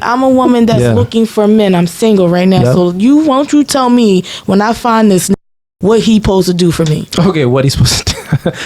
I'm a woman that's looking for men. I'm single right now. So won't you tell me when I find this what he supposed to do for me? Okay, what he's supposed to do.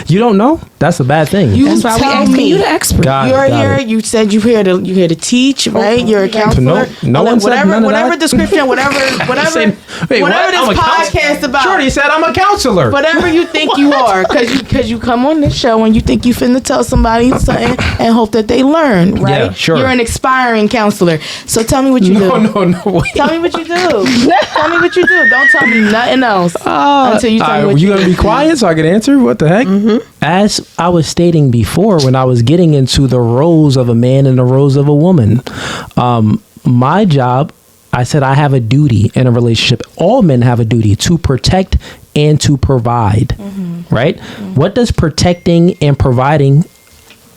You don't know? That's a bad thing. That's why we asking you the expert. You're here. You said you're here to teach, right? You're a counselor. No one said none of whatever that. description, whatever this podcast about. Shorty said I'm a counselor. Whatever you think you are, because you come on this show and you think you finna tell somebody something and hope that they learn, right? Yeah, sure. You're an expiring counselor. So tell me what you do. No. Wait. Tell me what you do. Tell me what you do. Don't tell me nothing else until you tell me what you do. You gonna be quiet so I can answer? What the heck? Mm-hmm. As I was stating before, when I was getting into the roles of a man and the roles of a woman, my job, I said I have a duty in a relationship. All men have a duty to protect and to provide, right? Mm-hmm. What does protecting and providing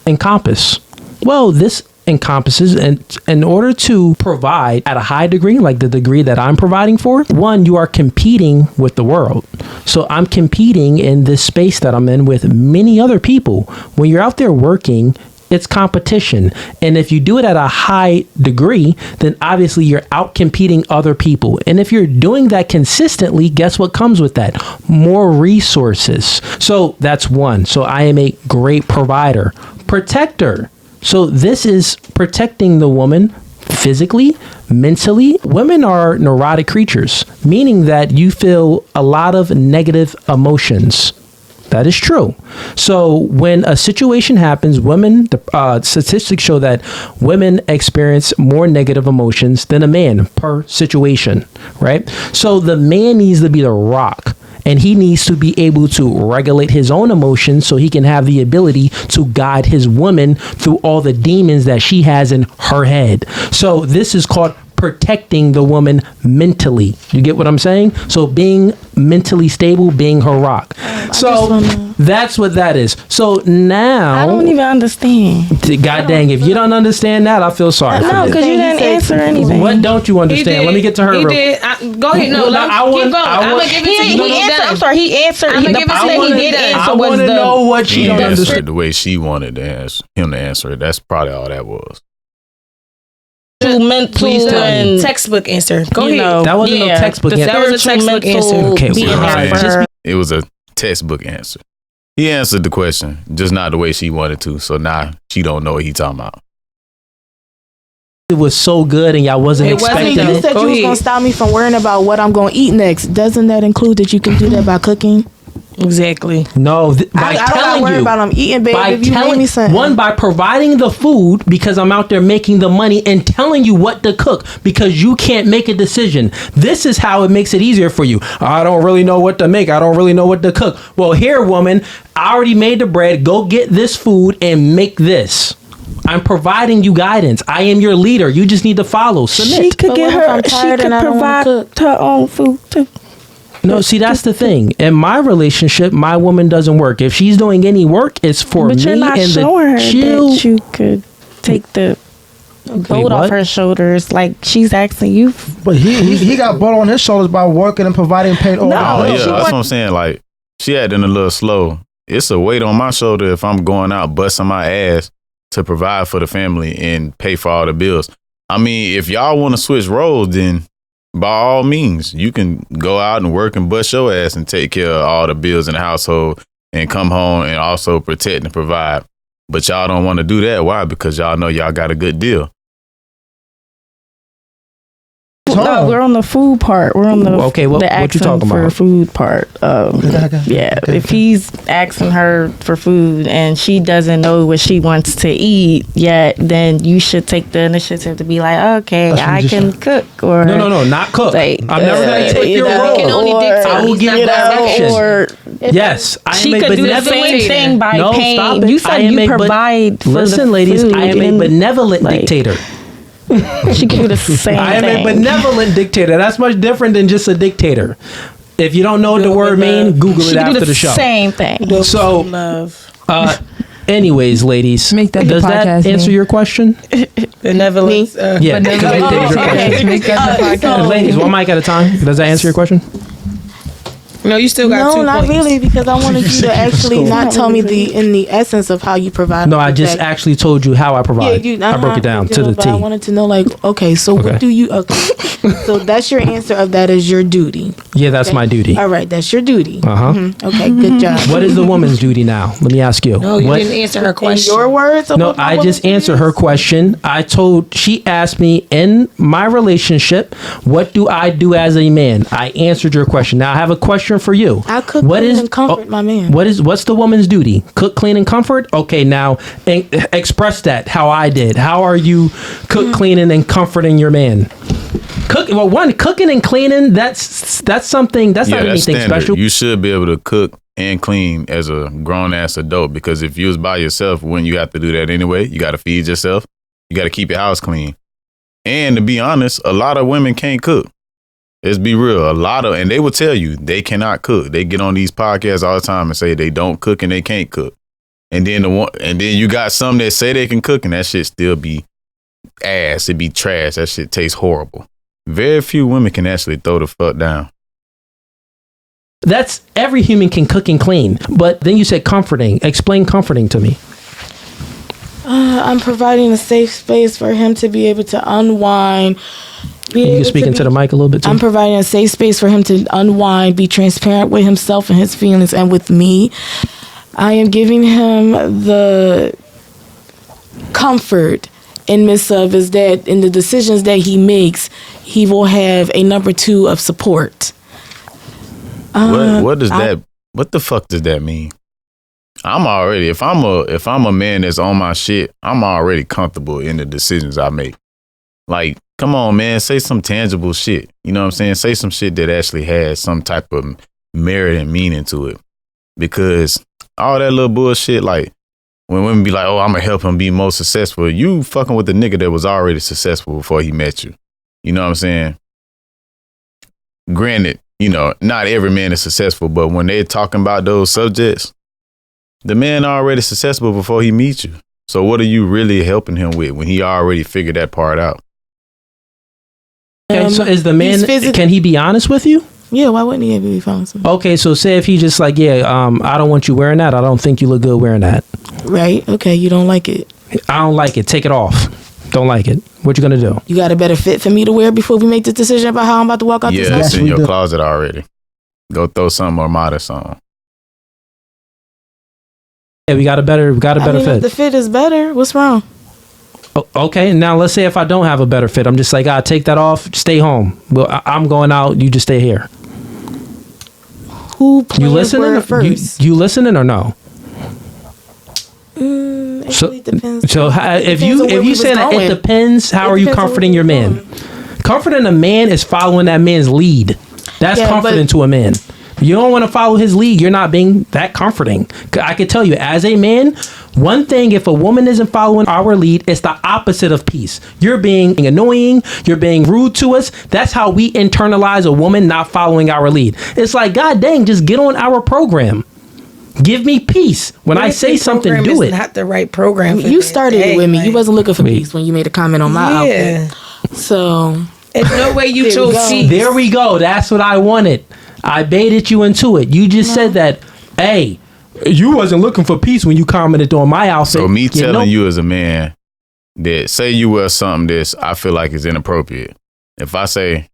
encompass? Well, this encompasses, and in order to provide at a high degree, like the degree that I'm providing for, one, you are competing with the world. So I'm competing in this space that I'm in with many other people. When you're out there working, it's competition. And if you do it at a high degree, then obviously you're out competing other people. And if you're doing that consistently, guess what comes with that? More resources. So that's one. So I am a great provider. Protector. So this is protecting the woman physically, mentally. Women are neurotic creatures, meaning that you feel a lot of negative emotions. That is true. So when a situation happens, women, statistics show that women experience more negative emotions than a man per situation, right? So the man needs to be the rock. And he needs to be able to regulate his own emotions so he can have the ability to guide his woman through all the demons that she has in her head. So this is called protecting the woman mentally. You get what I'm saying? So being mentally stable, being her rock. So that's what that is. So now I don't even understand. God dang, if you don't understand that, I feel sorry. No, because you didn't answer anything. What don't you understand? Let me get to her. He did. Go ahead. No, keep going. I'm gonna give it to you. He answered. I'm sorry. He answered. I'm gonna give it to you. He did answer. I want to know what she He understood. answered the way she wanted to answer him to answer it. That's probably all that was. Mental and textbook answer. Go ahead. That wasn't no textbook answer. That was a textbook answer. Okay, it was a textbook answer. He answered the question, just not the way she wanted to. So now she don't know what he talking about. It was so good and y'all wasn't expecting it. You said you was going to stop me from worrying about what I'm going to eat next. Doesn't that include that you can do that by cooking? Exactly. No, I don't worry about I'm eating, baby. By if you telling me something. one, by providing the food because I'm out there making the money and telling you what to cook because you can't make a decision. This is how it makes it easier for you. I don't really know what to make. I don't really know what to cook. Well, here, woman, I already made the bread. Go get this food and make this. I'm providing you guidance. I am your leader. You just need to follow. Submit. She could get her. She could provide her own food too. No, see, that's the thing. In my relationship, my woman doesn't work. If she's doing any work, it's for me. But you're not and showing her chill. that you could take the boat off her shoulders. Like she's asking you. But he got boat on his shoulders by working and providing paid all. Yeah, that's what I'm saying. Like she acting a little slow. It's a weight on my shoulder if I'm going out busting my ass to provide for the family and pay for all the bills. I mean, if y'all want to switch roles, then by all means, you can go out and work and bust your ass and take care of all the bills in the household and come home and also protect and provide. But y'all don't want to do that. Why? Because y'all know y'all got a good deal. No, we're on the food part. We're on the what you talking for about? Food part. If he's asking her for food and she doesn't know what she wants to eat yet, then you should take the initiative to be like, okay, I can cook. Or No, not cook. Like, I'm never going to take your role. Can only dictate. I will give you direction. Or yes, I she am a could do the benevolent. same thing by No, paying. stop it. You said you provide for Listen, the ladies, food I am a benevolent dictator. She can do the same I am thing. a benevolent dictator. That's much different than just a dictator. If you don't know what the word means, Google it after the show. Same thing. So, anyways, ladies, does that answer your question? Benevolence. Yeah, because they did your question. Make that the podcast. Ladies, one mic at a time. Does that answer your question? No, you still got 2 No, not points. really, because I wanted you to actually not tell me the essence of how you provide. No, I just actually told you how I provide. I broke it down to the T. I wanted to know, like, okay, so what do you? Okay, so that's your answer of that is your duty. Yeah, that's my duty. All right, that's your duty. Uh-huh. Okay, good job. What is the woman's duty now? Let me ask you. No, you What- didn't answer her In question. your words? No, I just answered her question. She asked me in my relationship, what do I do as a man? I answered your question. Now I have a question for you. I cook, clean, and comfort my man. What's the woman's duty? Cook, clean, and comfort? Okay, now express that how I did. How are you cook, cleaning, and comforting your man? Cooking and cleaning, that's something, that's not anything standard. special. You should be able to cook and clean as a grown ass adult, because if you was by yourself, wouldn't you have to do that anyway? You got to feed yourself. You got to keep your house clean. And to be honest, a lot of women can't cook. Let's be real. And they will tell you they cannot cook. They get on these podcasts all the time and say they don't cook and they can't cook. And then you got some that say they can cook and that shit still be ass. It be trash. That shit tastes horrible. Very few women can actually throw the fuck down. That's every human can cook and clean. But then you said comforting. Explain comforting to me. I'm providing a safe space for him to be able to unwind. You can speak into the mic a little bit too. I'm providing a safe space for him to unwind, be transparent with himself and his feelings and with me. I am giving him the comfort in midst of is that in the decisions that he makes, he will have a number 2 of support. What the fuck does that mean? I'm already, if I'm a man that's on my shit, I'm already comfortable in the decisions I make. Like, come on, man, say some tangible shit. You know what I'm saying? Say some shit that actually has some type of merit and meaning to it. Because all that little bullshit, like, when women be like, oh, I'm gonna help him be more successful, you fucking with the nigga that was already successful before he met you. You know what I'm saying? Granted, not every man is successful, but when they're talking about those subjects, the man already successful before he meets you. So what are you really helping him with when he already figured that part out? Okay, so is the man, can he be honest with you? Yeah, why wouldn't he be honest? Okay, so say if he just like, I don't want you wearing that. I don't think you look good wearing that. Right, okay, you don't like it. I don't like it. Take it off. Don't like it. What you gonna do? You got a better fit for me to wear before we make the decision about how I'm about to walk out this house? Yeah, it's in your closet already. Go throw something or modest on. Yeah, we got a better fit. If the fit is better, what's wrong? Okay, now let's say if I don't have a better fit, I'm just like, take that off, stay home. Well, I'm going out, you just stay here. Who planned you listening where first? You listening or no? It really depends. So if you say that it depends, how are you comforting your man? Comforting a man is following that man's lead. That's comforting to a man. You don't want to follow his lead. You're not being that comforting. I can tell you, as a man, one thing, if a woman isn't following our lead, it's the opposite of peace. You're being annoying. You're being rude to us. That's how we internalize a woman not following our lead. It's like, God dang, just get on our program. Give me peace. When I say something, do it. Not the right program. You started it with me. You wasn't looking for peace when you made a comment on my outfit. So there's no way you chose peace. There we go. That's what I wanted. I baited you into it. You just said that, hey, you wasn't looking for peace when you commented on my outfit. So me telling you as a man that say you wear something that I feel like is inappropriate. If I say,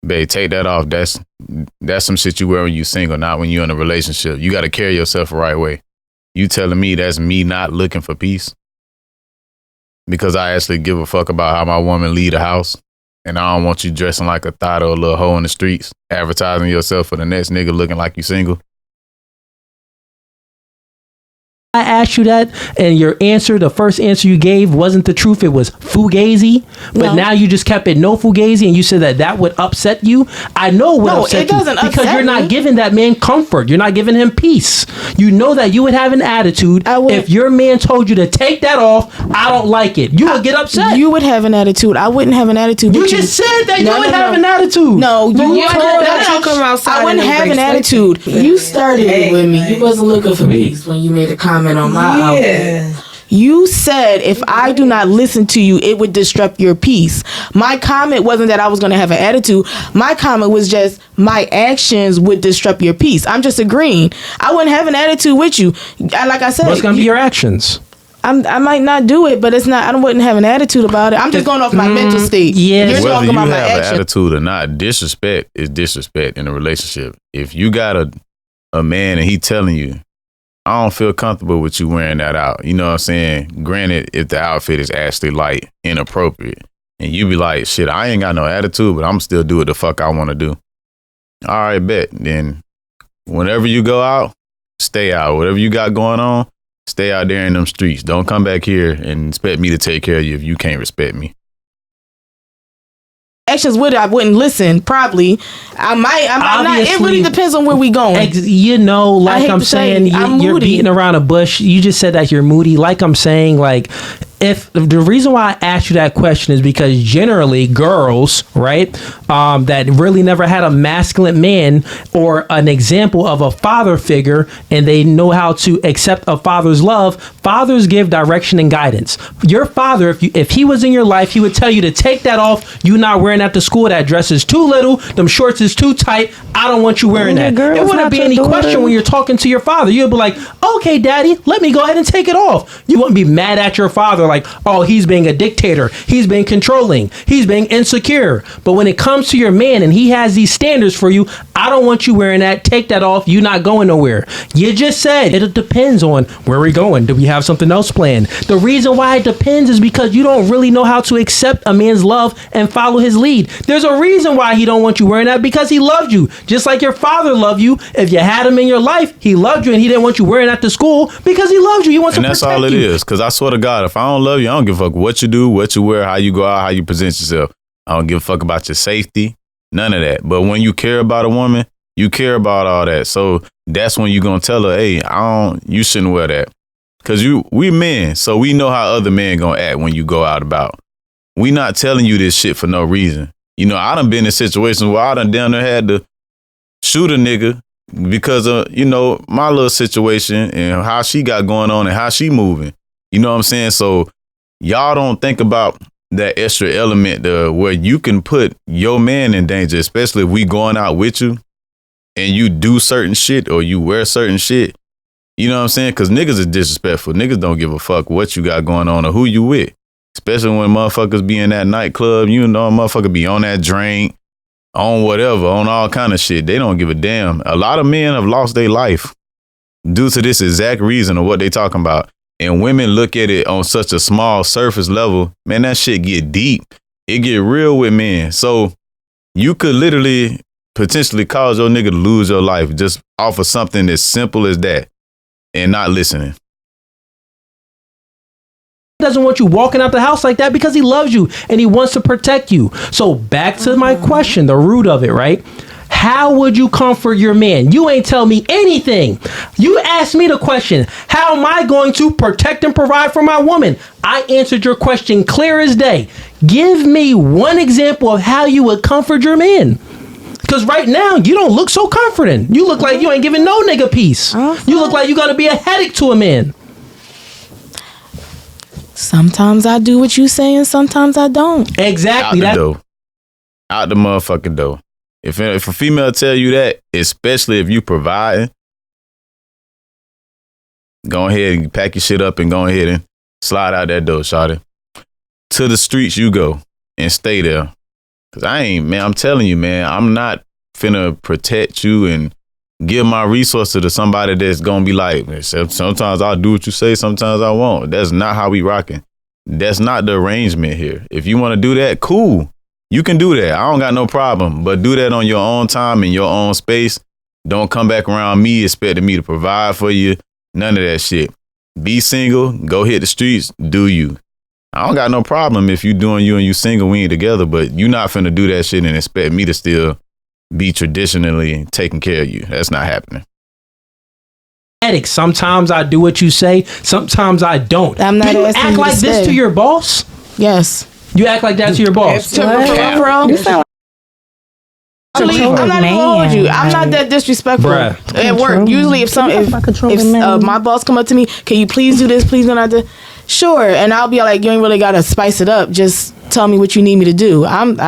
babe, take that off, that's some shit you wear when you single, not when you're in a relationship. You got to carry yourself the right way. You telling me that's me not looking for peace? Because I actually give a fuck about how my woman leave the house. And I don't want you dressing like a thot or a little hoe in the streets, advertising yourself for the next nigga looking like you single. I asked you that, and your answer, the first answer you gave, wasn't the truth. It was fugazi. But now you just kept it no fugazi, and you said that would upset you. I know it would upset you because you're not giving that man comfort. You're not giving him peace. You know that you would have an attitude if your man told you to take that off. I don't like it. You would get upset. You would have an attitude. I wouldn't have an attitude. You just said that you would have an attitude. No, you told that you come outside. I wouldn't have an attitude. You started it with me. You wasn't looking for peace when you made a comment on my outfit. You said if I do not listen to you, it would disrupt your peace. My comment wasn't that I was going to have an attitude. My comment was just my actions would disrupt your peace. I'm just agreeing. I wouldn't have an attitude with you. Like I said, what's going to be your actions? I might not do it, but it's not. I wouldn't have an attitude about it. I'm just going off my mental state. Yeah, you're whether talking you about my have an action. attitude or not, disrespect is disrespect in a relationship. If you got a man and he telling you, I don't feel comfortable with you wearing that out. You know what I'm saying? Granted, if the outfit is actually like inappropriate and you be like, shit, I ain't got no attitude, but I'm still do what the fuck I want to do. All right, bet. Then whenever you go out, stay out. Whatever you got going on, stay out there in them streets. Don't come back here and expect me to take care of you if you can't respect me. Actions would I wouldn't listen. Probably I might not. It really depends on where we going. You know, like I'm saying, you're beating around a bush. You just said that you're moody. Like I'm saying, like if the reason why I asked you that question is because generally girls, right, that really never had a masculine man or an example of a father figure, and they know how to accept a father's love. Fathers give direction and guidance. Your father, if he was in your life, he would tell you to take that off. You not wearing that to school. That dress is too little. Them shorts is too tight. I don't want you wearing that. Girl, there wouldn't be any question when you're talking to your father. You'd be like, okay, daddy, let me go ahead and take it off. You wouldn't be mad at your father like, oh, he's being a dictator. He's being controlling. He's being insecure. But when it comes to your man and he has these standards for you, I don't want you wearing that. Take that off. You're not going nowhere. You just said it depends on where we're going. Do we have something else planned? The reason why it depends is because you don't really know how to accept a man's love and follow his lead. There's a reason why he don't want you wearing that, because he loved you. Just like your father loved you. If you had him in your life, he loved you and he didn't want you wearing that to school because he loved you. He wants to protect you. And that's all it is. Because I swear to God, if I don't love you, I don't give a fuck what you do, what you wear, how you go out, how you present yourself. I don't give a fuck about your safety. None of that. But when you care about a woman, you care about all that. So that's when you're going to tell her, hey, you shouldn't wear that. Because we men, so we know how other men going to act when you go out about. We not telling you this shit for no reason. You know, I done been in situations where I done down there had to shoot a nigga because of, you know, my little situation and how she got going on and how she moving. You know what I'm saying? So y'all don't think about that extra element where you can put your man in danger, especially if we going out with you and you do certain shit or you wear certain shit. You know what I'm saying? Because niggas is disrespectful. Niggas don't give a fuck what you got going on or who you with. Especially when motherfuckers be in that nightclub, you know, motherfucker be on that drink, on whatever, on all kind of shit. They don't give a damn. A lot of men have lost their life due to this exact reason of what they talking about. And women look at it on such a small surface level. Man, that shit get deep. It get real with men. So you could literally potentially cause your nigga to lose your life just off of something as simple as that and not listening. Doesn't want you walking out the house like that because he loves you and he wants to protect you. So back to my question, the root of it, right? How would you comfort your man? You ain't tell me anything. You asked me the question, how am I going to protect and provide for my woman? I answered your question clear as day. Give me one example of how you would comfort your man. Because right now, you don't look so comforting. You look like you ain't giving no nigga peace. You look like you got to be a headache to a man. Sometimes I do what you say and sometimes I don't. Exactly. Out the door. Out the motherfucking door. If a female tell you that, especially if you providing, go ahead and pack your shit up and go ahead and slide out that door, shawty. To the streets you go and stay there. Cause I'm telling you, man, I'm not finna protect you and give my resources to somebody that's gonna be like, sometimes I'll do what you say, sometimes I won't. That's not how we rocking. That's not the arrangement here. If you want to do that, cool. You can do that. I don't got no problem. But do that on your own time in your own space. Don't come back around me expecting me to provide for you. None of that shit. Be single. Go hit the streets. Do you. I don't got no problem if you doing you and you single, we ain't together. But you not finna do that shit and expect me to still be traditionally taking care of you. That's not happening. Sometimes I do what you say. Sometimes I don't. I'm not do you asking act you like to this stay. to your boss? Yes. You act like that to your boss? I'm not even gonna hold you. I'm not that disrespectful at work. Usually, if my boss come up to me, can you please do this? Please do not do. Sure, and I'll be like, you ain't really gotta spice it up. Just tell me what you need me to do.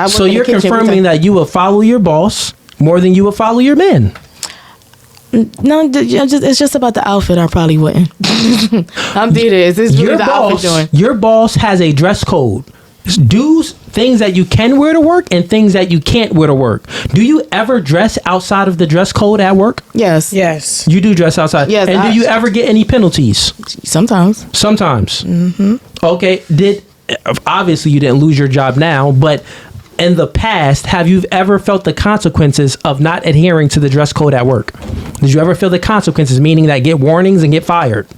So you're confirming that you will follow your boss more than you will follow your man? No, it's just about the outfit. I probably wouldn't. I'm serious. It's really the outfit doing. Your boss has a dress code. Things that you can wear to work and things that you can't wear to work. Do you ever dress outside of the dress code at work? Yes. Yes. You do dress outside? Yes. And do you ever get any penalties? Sometimes. Mm-hmm. Okay. Obviously you didn't lose your job now, but in the past, have you ever felt the consequences of not adhering to the dress code at work? Did you ever feel the consequences, meaning that get warnings and get fired?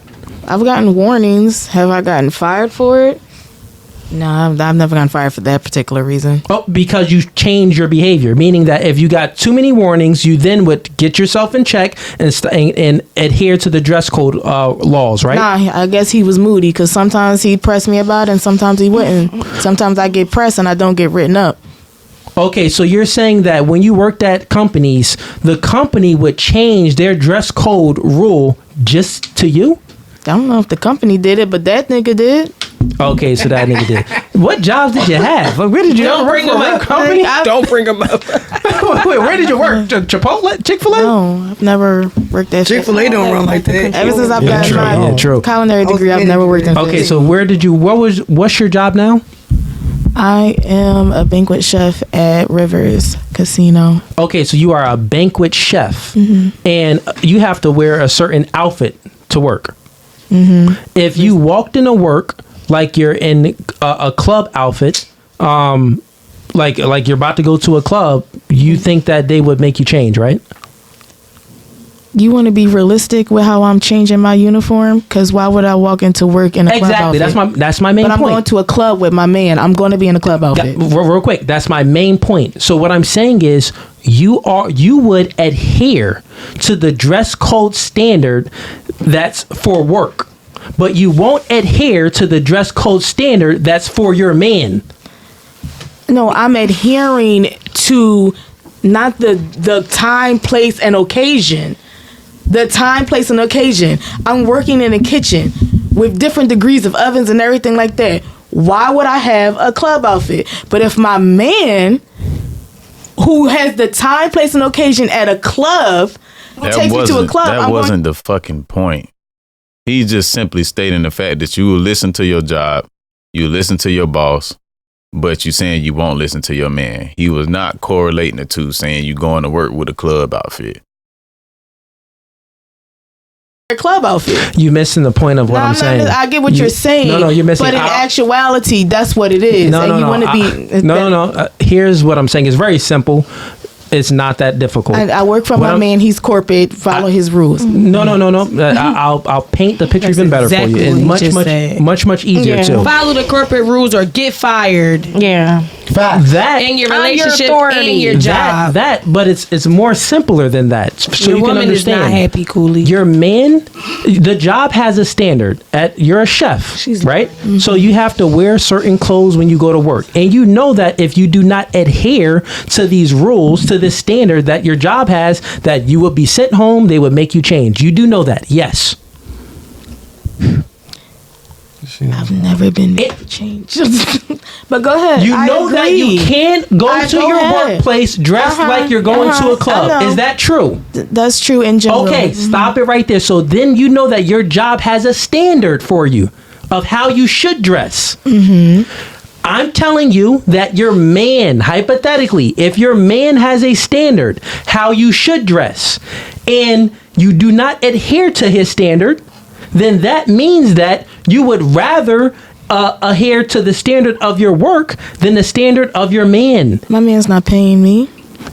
I've gotten warnings. Have I gotten fired for it? No, I've never gotten fired for that particular reason. Oh, because you changed your behavior, meaning that if you got too many warnings, you then would get yourself in check and adhere to the dress code laws, right? Nah, I guess he was moody because sometimes he'd press me about it and sometimes he wouldn't. Sometimes I get pressed and I don't get written up. Okay, so you're saying that when you worked at companies, the company would change their dress code rule just to you? I don't know if the company did it, but that nigga did. Okay, so that nigga did. What jobs did you have? Where did you ever work for a company? Don't bring them up. Wait, where did you work? Chipotle? Chick-fil-A? No, I've never worked at Chick-fil-A don't run like that. Ever since I've gotten my true. culinary degree, I've never worked in Okay, so what's your job now? I am a banquet chef at Rivers Casino. Okay, so you are a banquet chef, Mm-hmm. and you have to wear a certain outfit to work. Mm-hmm. If you walked into work like you're in a club outfit, like you're about to go to a club, you think that they would make you change, right? You want to be realistic with how I'm changing my uniform? Because why would I walk into work in a club outfit? That's my main point. But I'm going to a club with my man. I'm going to be in a club outfit. Real quick, that's my main point. So what I'm saying is you would adhere to the dress code standard that's for work, but you won't adhere to the dress code standard that's for your man. No, I'm adhering to not the time, place, and occasion. The time, place, and occasion. I'm working in a kitchen with different degrees of ovens and everything like that. Why would I have a club outfit? But if my man, who has the time, place, and occasion at a club, takes me to a club, that wasn't the fucking point. He's just simply stating the fact that you will listen to your job, you listen to your boss, but you saying you won't listen to your man. He was not correlating the two, saying you going to work with a club outfit. a club outfit. You missing the point of what I'm saying. I get what you're saying. No, you're missing. But in actuality, that's what it is. Here's what I'm saying. It's very simple. It's not that difficult. I work for my man. He's corporate. Follow his rules. No. I'll paint the picture even better for you, and much easier too. Follow the corporate rules or get fired. Yeah. That in your relationship and your job. But it's more simpler than that. So your you can woman understand. is not happy, Cooley. Your man, the job has a standard. You're a chef, right? Mm-hmm. So you have to wear certain clothes when you go to work, and you know that if you do not adhere to these rules, to this standard that your job has, that you would be sent home. They would make you change. You do know that, yes. I've never been made to change. But go ahead. You know that you can't go to your workplace dressed like you're going to a club. Is that true? That's true in general. Okay, stop it right there. So then you know that your job has a standard for you of how you should dress. Mm-hmm. I'm telling you that your man, hypothetically, if your man has a standard how you should dress and you do not adhere to his standard, then that means that you would rather adhere to the standard of your work than the standard of your man. My man's not paying me.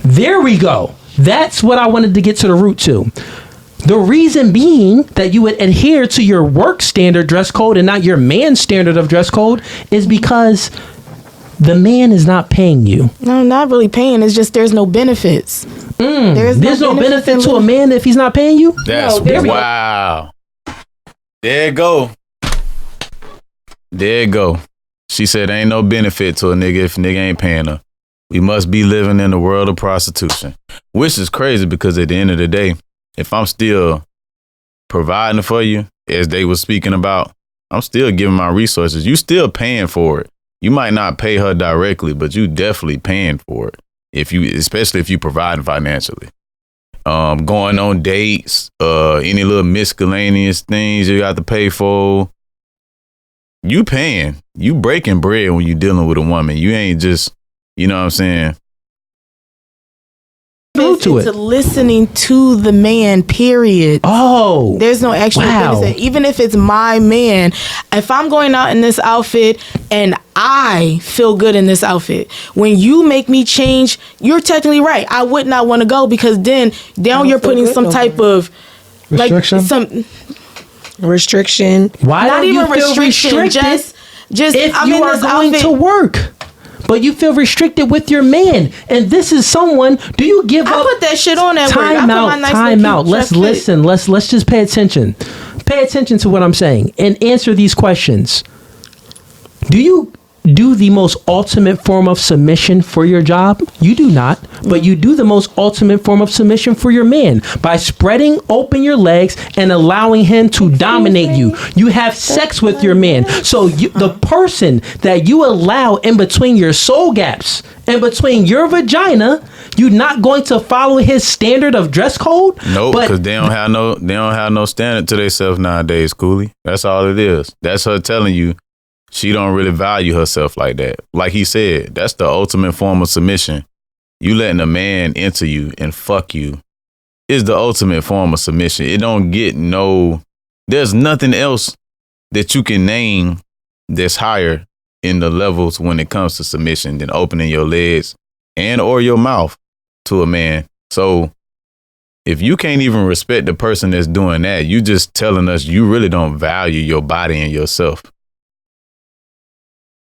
There we go. That's what I wanted to get to the root to. The reason being that you would adhere to your work standard dress code and not your man's standard of dress code is because the man is not paying you. No, not really paying. It's just there's no benefits. There's no benefit to a man if he's not paying you? Wow. There you go. There you go. She said ain't no benefit to a nigga if a nigga ain't paying her. We must be living in the world of prostitution. Which is crazy because at the end of the day, if I'm still providing for you, as they were speaking about, I'm still giving my resources. You still paying for it. You might not pay her directly, but you definitely paying for it. Especially if you providing financially. Going on dates, any little miscellaneous things you got to pay for. You paying. You breaking bread when you dealing with a woman. You ain't just, you know what I'm saying? To listening to the man, period. Oh, there's no extra benefit. Even if it's my man, if I'm going out in this outfit and I feel good in this outfit, when you make me change, you're technically right. I would not want to go, because then you're putting some type of restriction. Like some restriction. Why not don't even you feel restricted? Just if I'm you in are this going outfit to work. But you feel restricted with your man, and this is someone. Do you give up? I put that shit on at work. Time out. Let's listen. Let's just pay attention. Pay attention to what I'm saying and answer these questions. Do you do the most ultimate form of submission for your job? You do not, but you do the most ultimate form of submission for your man by spreading open your legs and allowing him to dominate you. You have sex with your man. So the person that you allow in between your soul gaps, in between your vagina, you're not going to follow his standard of dress code? No, because they don't have no standard to themselves nowadays, Cooley. That's all it is. That's her telling you she don't really value herself like that. Like he said, that's the ultimate form of submission. You letting a man enter you and fuck you is the ultimate form of submission. It don't get there's nothing else that you can name that's higher in the levels when it comes to submission than opening your legs and or your mouth to a man. So if you can't even respect the person that's doing that, you just telling us you really don't value your body and yourself.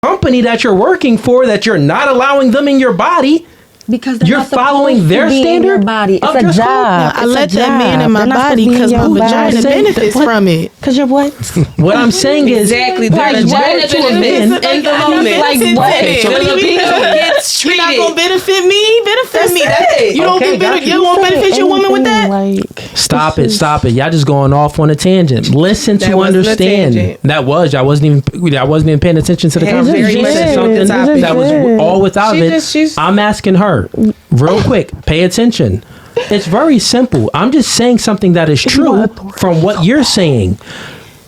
Company that you're working for, that you're not allowing them in your body because you're following their standard body. It's a job. I let that man in my body because my vagina benefits from it. Because you're what? What I'm saying is exactly the vagina benefits in the moment. Like what? You're not gonna benefit me. Benefit me. You don't think you won't benefit your woman with that? Stop it. Y'all just going off on a tangent. Listen to understand. That was I wasn't even paying attention to the conversation. She said something that was all without it. I'm asking her real quick. Pay attention. It's very simple. I'm just saying something that is true from what you're saying.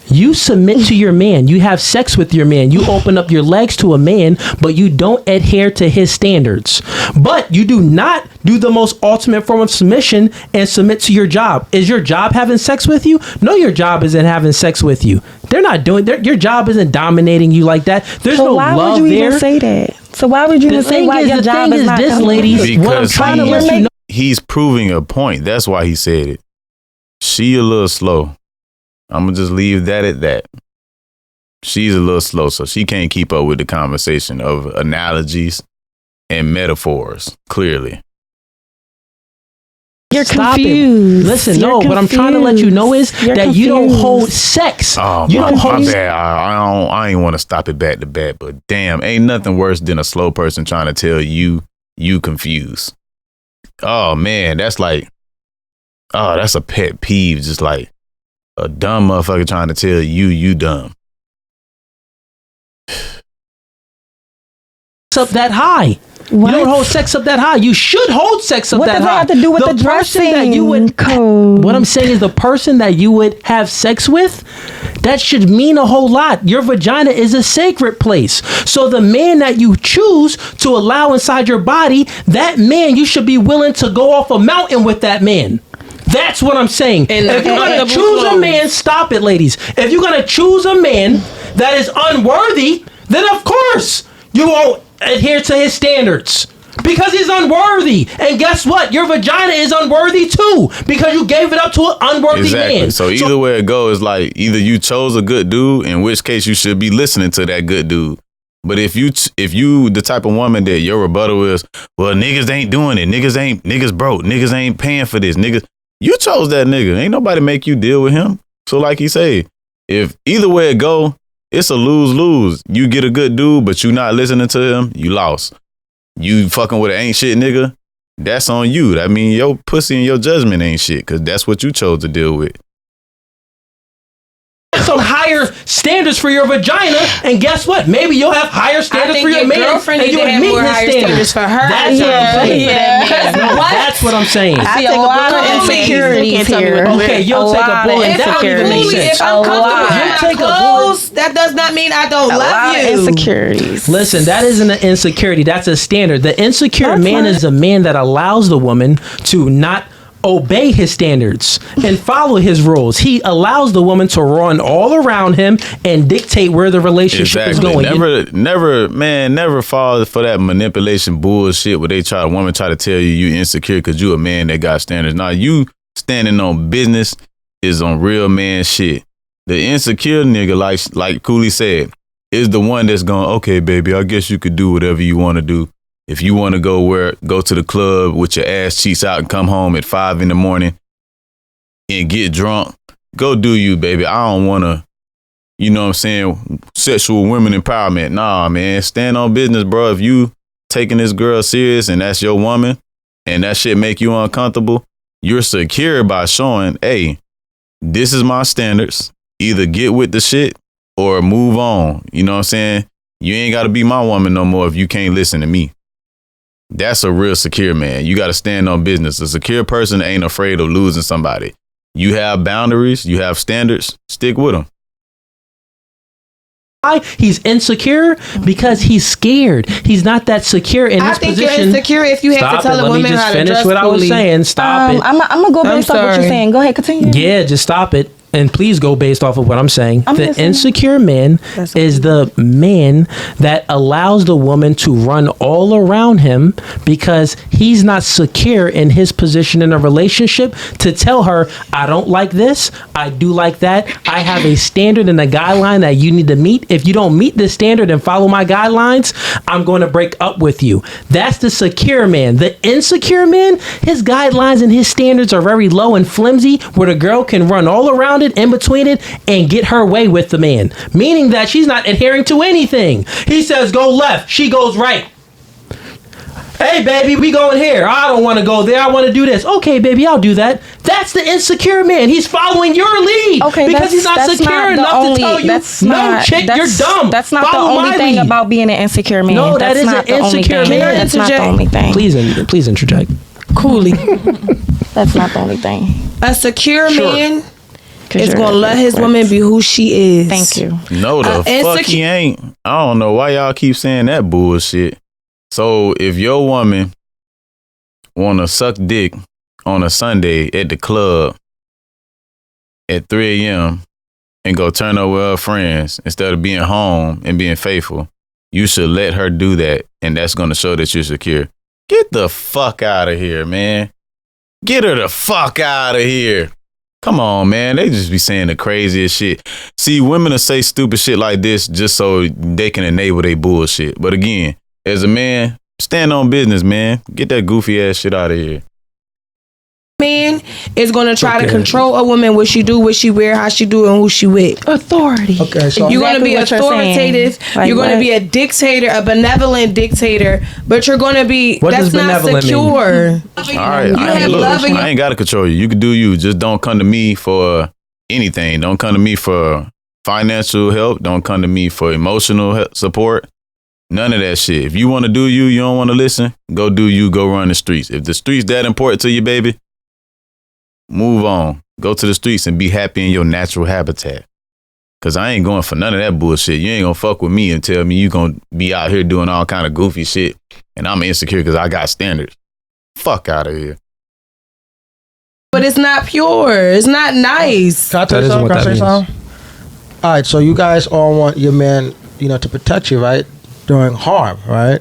You submit to your man. You have sex with your man. You open up your legs to a man, but you don't adhere to his standards. But you do not do the most ultimate form of submission and submit to your job. Is your job having sex with you? No, your job isn't having sex with you. They're not doing. Your job isn't dominating you like that. There's no love there. Why would you even say that? So why would you even say why your job is not this, ladies? What I'm trying to let you know. He's proving a point. That's why he said it. She a little slow. I'm going to just leave that at that. She's a little slow, so she can't keep up with the conversation of analogies and metaphors, clearly. You're confused. Listen, what I'm trying to let you know is that you don't hold sex. Oh, my bad. I ain't want to stop it back to back, but damn, ain't nothing worse than a slow person trying to tell you confused. Oh, man, that's a pet peeve, just like a dumb motherfucker trying to tell you dumb. Up that high. What? You don't hold sex up that high. You should hold sex up that high. What does that have to do with the dressing code? What I'm saying is the person that you would have sex with, that should mean a whole lot. Your vagina is a sacred place. So the man that you choose to allow inside your body, that man, you should be willing to go off a mountain with that man. That's what I'm saying. And if you're going to choose a man, stop it, ladies. If you're going to choose a man that is unworthy, then of course you won't adhere to his standards because he's unworthy. And guess what? Your vagina is unworthy too because you gave it up to an unworthy man. So either way it goes, like either you chose a good dude, in which case you should be listening to that good dude. But if you the type of woman that your rebuttal is, well, niggas ain't doing it. Niggas broke. Niggas ain't paying for this. You chose that nigga. Ain't nobody make you deal with him. So like he said, if either way it go, it's a lose-lose. You get a good dude, but you not listening to him, you lost. You fucking with an ain't shit nigga, that's on you. That mean your pussy and your judgment ain't shit, because that's what you chose to deal with. some higher standards for your vagina, and guess what? Maybe you'll have higher standards for your man, girlfriend and you'll have meet more his higher standards for her. That's what I'm saying. That's what I'm saying. I see a lot of insecurities here. Okay, you'll take a bullet. That don't even make sense. If I'm comfortable in my clothes, that does not mean I don't love you. Insecurities. Listen, that isn't an insecurity. That's a standard. The insecure man is a man that allows the woman to not obey his standards and follow his rules. He allows the woman to run all around him and dictate where the relationship is going. Never fall for that manipulation bullshit where woman try to tell you insecure because you a man that got standards. Now you standing on business is on real man shit. The insecure nigga, like Cooley said, is the one that's going, okay, baby, I guess you could do whatever you want to do. If you want to go to the club with your ass cheeks out and come home at 5 a.m. and get drunk, go do you, baby. I don't want to, you know what I'm saying, sexual women empowerment. Nah, man, stand on business, bro. If you taking this girl serious and that's your woman and that shit make you uncomfortable, you're secure by showing, hey, this is my standards. Either get with the shit or move on. You know what I'm saying? You ain't got to be my woman no more if you can't listen to me. That's a real secure man. You got to stand on business. A secure person ain't afraid of losing somebody. You have boundaries. You have standards. Stick with them. He's insecure because he's scared. He's not that secure in his position. I think you're insecure if you have to tell a woman how to dress. Let me just finish what I was saying. Stop it. I'm gonna go based off what you're saying. Go ahead, continue. Yeah, just stop it. And please go based off of what I'm saying. The insecure man is the man that allows the woman to run all around him because he's not secure in his position in a relationship to tell her, I don't like this, I do like that, I have a standard and a guideline that you need to meet. If you don't meet this standard and follow my guidelines, I'm going to break up with you. That's the secure man. The insecure man, his guidelines and his standards are very low and flimsy where the girl can run all around it, in between it, and get her way with the man, meaning that she's not adhering to anything. He says go left, she goes right. Hey baby, we going here. I don't want to go there, I want to do this. Okay baby, I'll do that. That's the insecure man. He's following your lead because he's not secure enough to tell you, no chick, you're dumb. That's not the only thing about being an insecure man. No, that is an insecure man. That's not the only thing. Please interject. Coolly. That's not the only thing. A secure man is going to let his woman be who she is. Thank you. No, the fuck he ain't. I don't know why y'all keep saying that bullshit. So if your woman want to suck dick on a Sunday at the club at 3 a.m. and go turn up with her friends instead of being home and being faithful, you should let her do that. And that's going to show that you're secure. Get the fuck out of here, man. Get her the fuck out of here. Come on, man. They just be saying the craziest shit. See, women will say stupid shit like this just so they can enable their bullshit. But again, as a man, stand on business, man. Get that goofy ass shit out of here. Man is going to try to control a woman, what she do, what she wear, how she do, and who she with. Authority. Okay, so you're going to be authoritative. You're going to be a dictator, a benevolent dictator, but you're going to be, that's not secure. All right, I ain't got to control you. You can do you. Just don't come to me for anything. Don't come to me for financial help. Don't come to me for emotional support. None of that shit. If you want to do you, you don't want to listen, go do you, go run the streets. If the streets that important to you, baby, move on. Go to the streets and be happy in your natural habitat. Cause I ain't going for none of that bullshit. You ain't gonna fuck with me and tell me you gonna be out here doing all kind of goofy shit and I'm insecure because I got standards. Fuck out of here. But it's not pure. It's not nice. Can I tell you something? Can I say something? All right, so you guys all want your man, to protect you, right? During harm, right?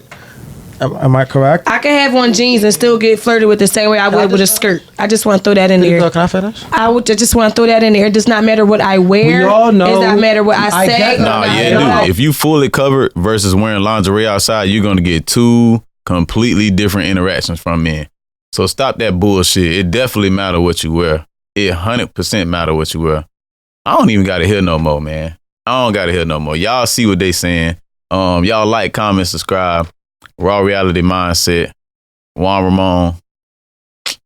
Am I correct? I can have on jeans and still get flirted with the same way I would with a skirt. I just want to throw that in there. Can I finish? I would just want to throw that in there. It does not matter what I wear. We all know. It does not matter what I say. Nah, yeah, dude. If you fully covered versus wearing lingerie outside, you're going to get two completely different interactions from men. So stop that bullshit. It definitely matter what you wear. It 100% matter what you wear. I don't even got to hear no more, man. I don't got to hear no more. Y'all see what they saying. Y'all like, comment, subscribe. Raw Reality Mindset. Juan Ramon.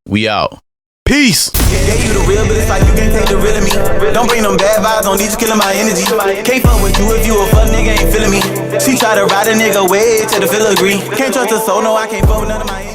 We out. Peace. Yeah, you the real, but it's like you can't take the real of me. Don't bring them bad vibes, don't need you killing my energy. Can't fuck with you if you a fuck nigga, ain't feeling me. She try to ride a nigga way to the filigree. Can't trust her soul, no, I can't fuck with none of my